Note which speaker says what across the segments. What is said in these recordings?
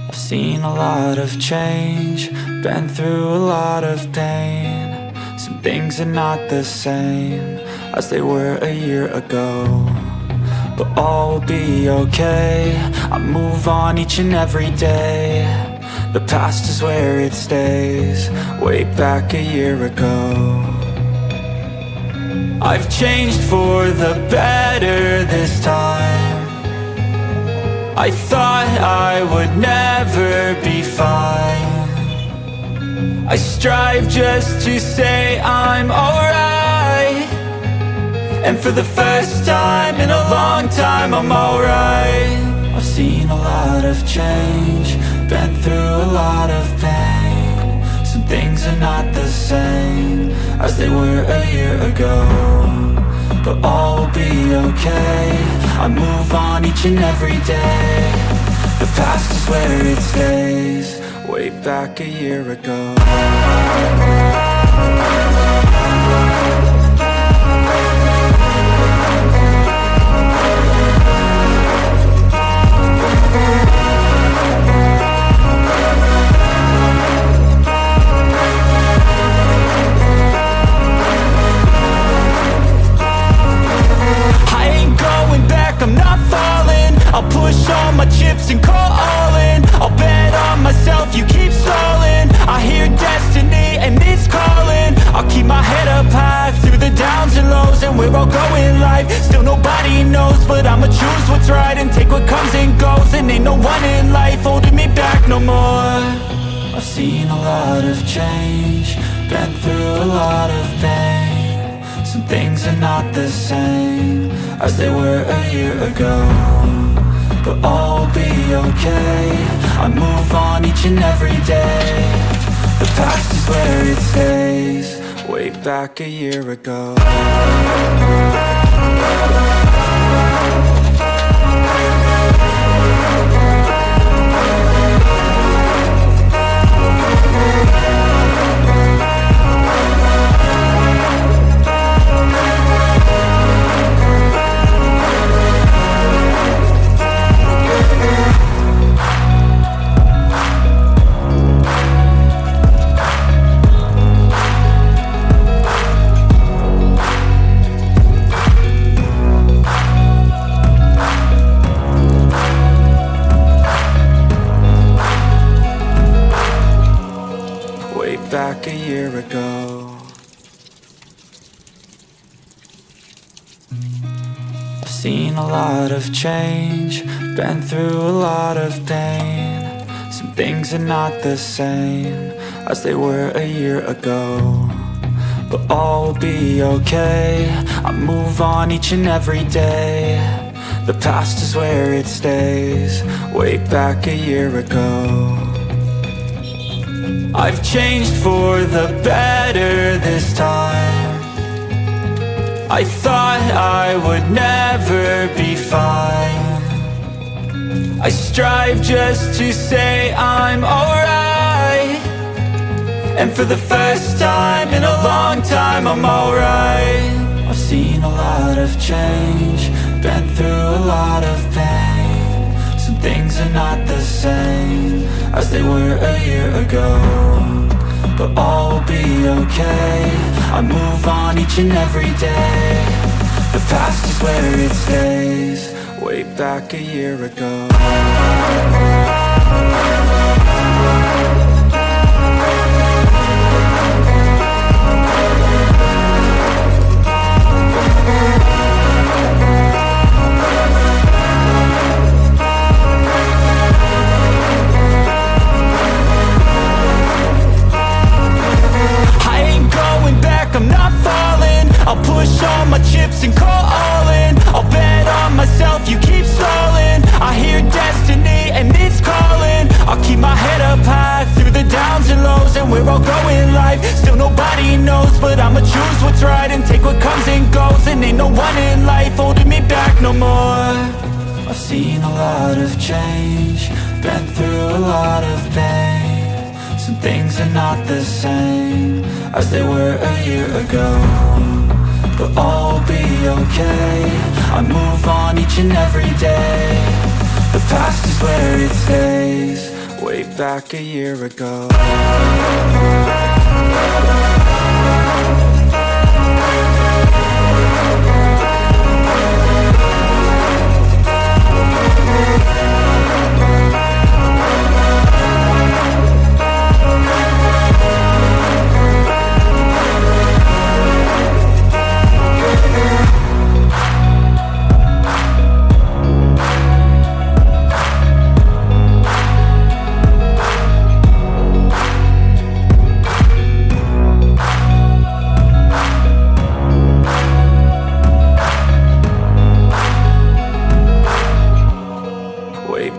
Speaker 1: I've seen a lot of change, been through a lot of pain. Some things are not the same as they were a year ago, but all will be okay. I move on each and every day. The past is where it stays, way back a year ago. I've changed for the better this time. I thought I would never be fine. I strive just to say I'm alright, and for the first time in a long time I'm alright. I've seen a lot of change, been through a lot of pain. Some things are not the same as they were a year ago, but all will be okay. I move on each and every day. The past is where it stays, way back a year ago. I'm not falling, I'll push all my chips and call all in. I'll bet on myself, you keep stalling. I hear destiny and it's calling. I'll keep my head up high through the downs and lows, and we're all going live. Still nobody knows, but I'ma choose what's right and take what comes and goes. And ain't no one in life holding me back no more. I've seen a lot of change, been through a lot of pain. Some things are not the same as they were a year ago, but all will be okay. I move on each and every day. The past is where it stays, way back a year ago. Back a year ago. I've seen a lot of change, been through a lot of pain. Some things are not the same as they were a year ago, but all will be okay. I move on each and every day. The past is where it stays, way back a year ago. I've changed for the better this time. I thought I would never be fine. I strive just to say I'm alright, and for the first time in a long time I'm alright. I've seen a lot of change, been through a lot of pain. Some things are not the same as they were a year ago, but all will be okay. I move on each and every day. The past is where it stays, way back a year ago. I'm not falling, I'll push all my chips and call all in. I'll bet on myself, you keep stalling. I hear destiny and it's calling. I'll keep my head up high through the downs and lows, and we're all going live. Still nobody knows, but I'ma choose what's right and take what comes and goes. And ain't no one in life holding me back no more. I've seen a lot of change, been through a lot of pain. Some things are not the same as they were a year ago, but all will be okay. I move on each and every day. The past is where it stays, way back a year ago.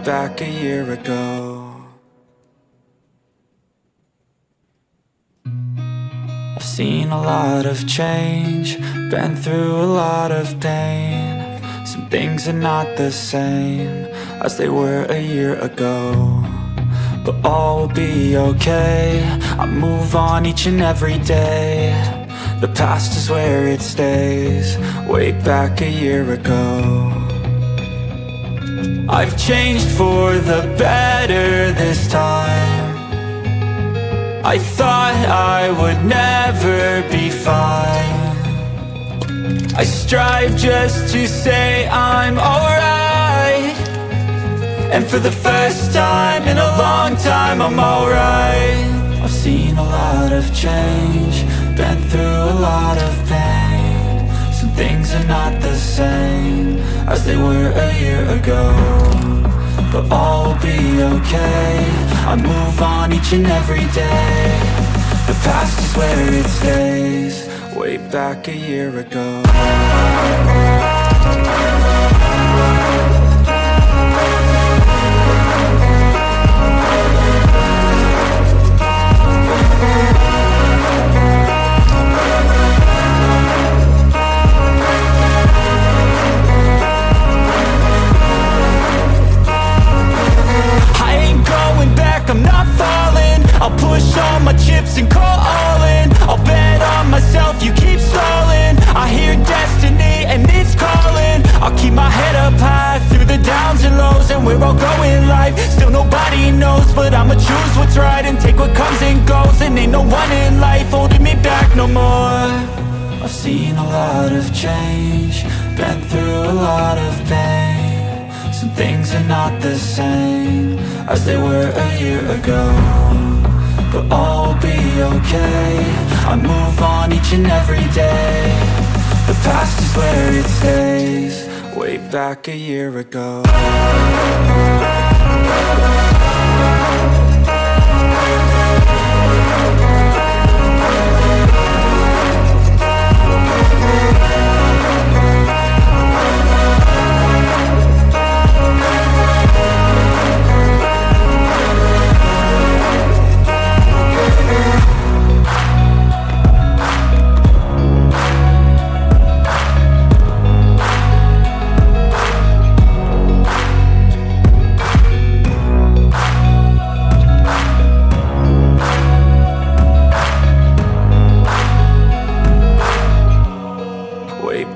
Speaker 1: Back a year ago. I've seen a lot of change, been through a lot of pain. Some things are not the same as they were a year ago, but all will be okay. I move on each and every day. The past is where it stays, way back a year ago. I've changed for the better this time. I thought I would never be fine. I strive just to say I'm alright, and for the first time in a long time I'm alright. I've seen a lot of change, been through a lot of pain. Some things are not the same as they were a year ago, but all will be okay. I move on each and every day. The past is where it stays, way back a year ago. I'm not falling, I'll push all my chips and call all in. I'll bet on myself, you keep stalling. I hear destiny and it's calling. I'll keep my head up high through the downs and lows, and we're all going life. Still nobody knows, but I'ma choose what's right and take what comes and goes. And ain't no one in life holding me back no more. I've seen a lot of change, been through a lot of pain. Some things are not the same as they were a year ago, but all will be okay. I move on each and every day. The past is where it stays, way back a year ago.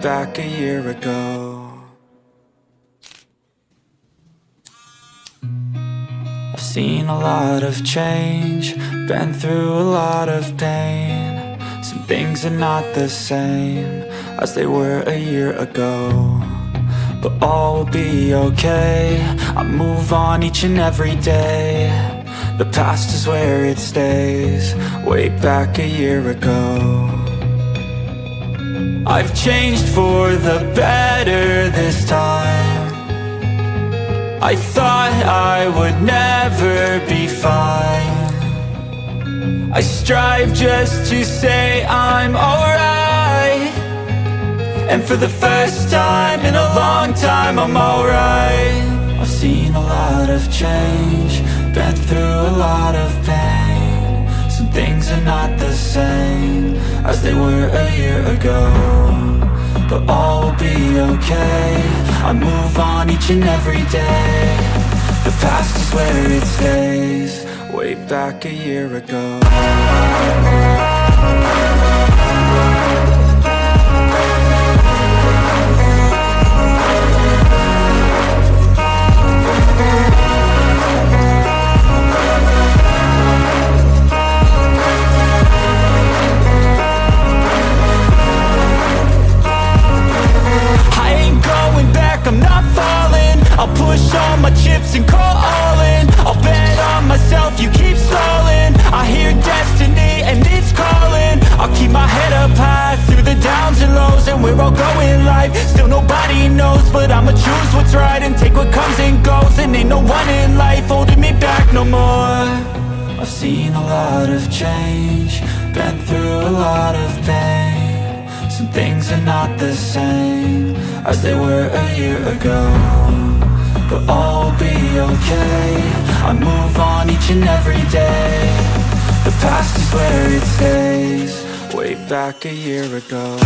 Speaker 1: Back a year ago. I've seen a lot of change, been through a lot of pain. Some things are not the same as they were a year ago, but all will be okay. I move on each and every day. The past is where it stays, way back a year ago. I've changed for the better this time. I thought I would never be fine. I strive just to say I'm alright, and for the first time in a long time I'm alright. I've seen a lot of change, been through a lot of pain. Some things are not the same as they were a year ago, but all will be okay. I move on each and every day. The past is where it stays, way back a year ago. we're all going live. Still nobody knows, but I'ma choose what's right and take what comes and goes. And ain't no one in life holding me back no more. I've seen a lot of change, been through a lot of pain. Some things are not the same as they were a year ago, but all will be okay. I move on each and every day. The past is where it stays, way back a year ago.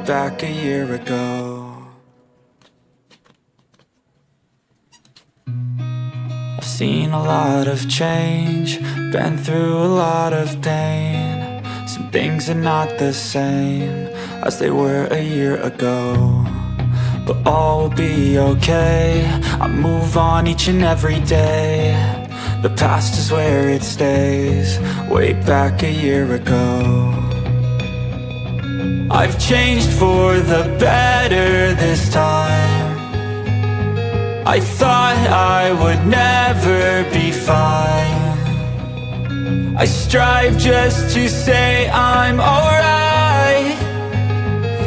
Speaker 1: Back a year ago. I've seen a lot of change, been through a lot of pain. Some things are not the same as they were a year ago, but all will be okay. I move on each and every day. The past is where it stays, way back a year ago. I've changed for the better this time. I thought I would never be fine. I strive just to say I'm alright,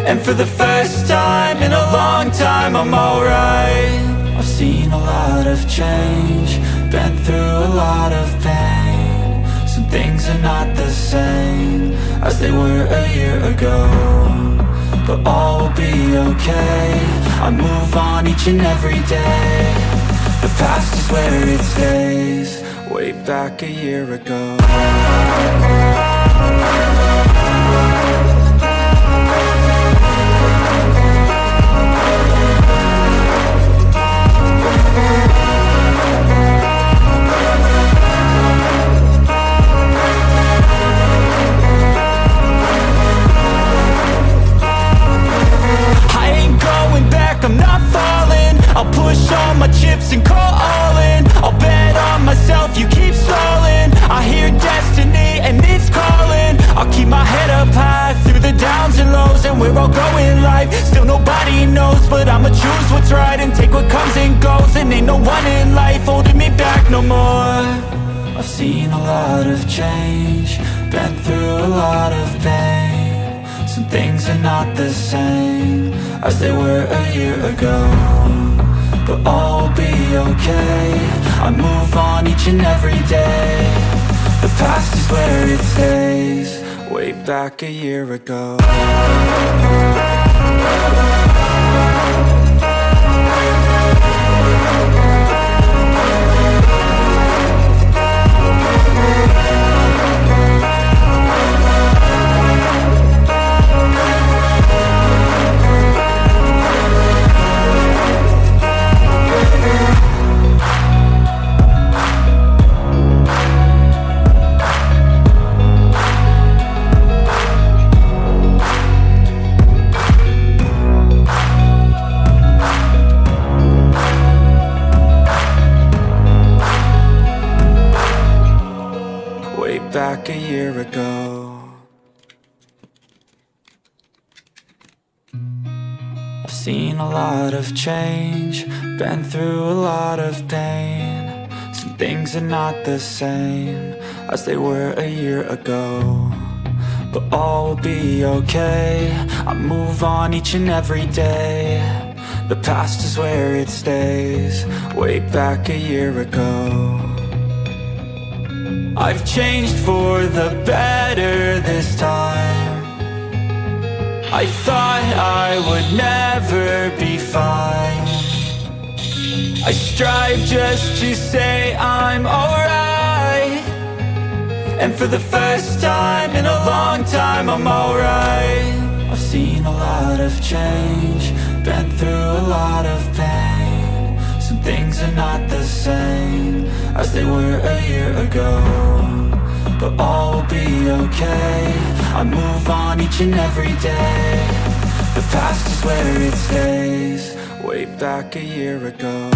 Speaker 1: and for the first time in a long time I'm alright. I've seen a lot of change, been through a lot of pain. Some things are not the same as they were a year ago, but all will be okay. I move on each and every day. The past is where it stays, way back a year ago. I'm not falling, I'll push all my chips and call all in. I'll bet on myself, you keep stalling. I hear destiny and it's calling. I'll keep my head up high through the downs and lows, and we're all going live. Still nobody knows, but I'ma choose what's right and take what comes and goes. And ain't no one in life holding me back no more. I've seen a lot of change, been through a lot of pain. Some things are not the same as they were a year ago, but all will be okay. I move on each and every day. The past is where it stays, way back a year ago. Back a year ago. I've seen a lot of change, been through a lot of pain. Some things are not the same as they were a year ago, but all will be okay. I move on each and every day. The past is where it stays, way back a year ago. I've changed for the better this time. I thought I would never be fine. I strive just to say I'm alright, and for the first time in a long time I'm alright. I've seen a lot of change, been through a lot of pain. Some things are not the same as they were a year ago, but all will be okay. I move on each and every day. The past is where it stays, way back a year ago.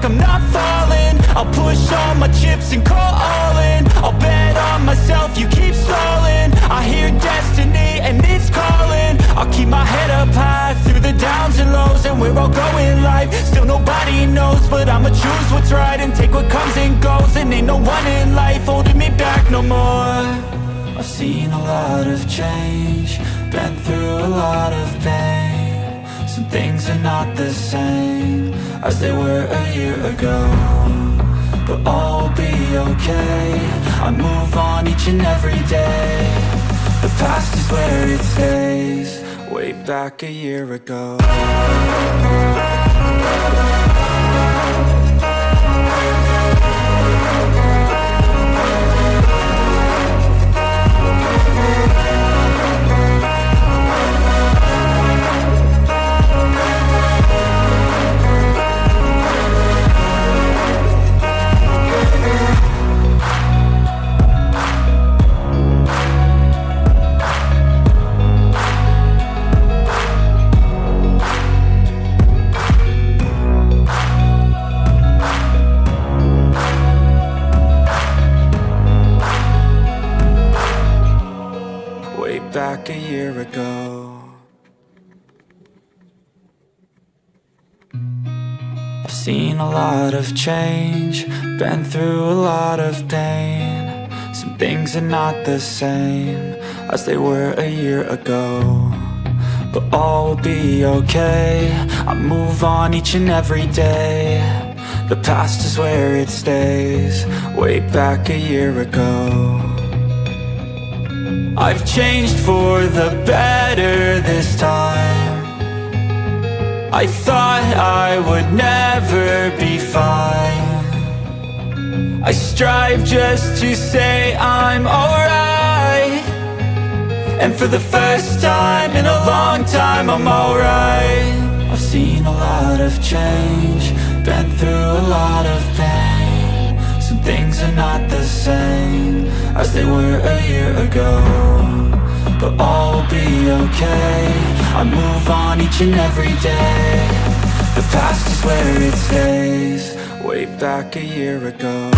Speaker 1: I'm not falling, I'll push all my chips and call all in. I'll bet on myself, you keep stalling. I hear destiny and it's calling. I'll keep my head up high through the downs and lows, and we're all going live. Still nobody knows, but I'ma choose what's right and take what comes and goes. And ain't no one in life holding me back no more. I've seen a lot of change, been through a lot of pain. Some things are not the same as they were a year ago, but all will be okay. I move on each and every day. The past is where it stays, way back a year ago. Back a year ago. I've seen a lot of change, been through a lot of pain. Some things are not the same as they were a year ago, but all will be okay. I move on each and every day. The past is where it stays, way back a year ago. I've changed for the better this time. I thought I would never be fine. I strive just to say I'm alright, and for the first time in a long time I'm alright. I've seen a lot of change, been through a lot of pain. Some things are not the same as they were a year ago, but all will be okay. I move on each and every day. The past is where it stays, way back a year ago.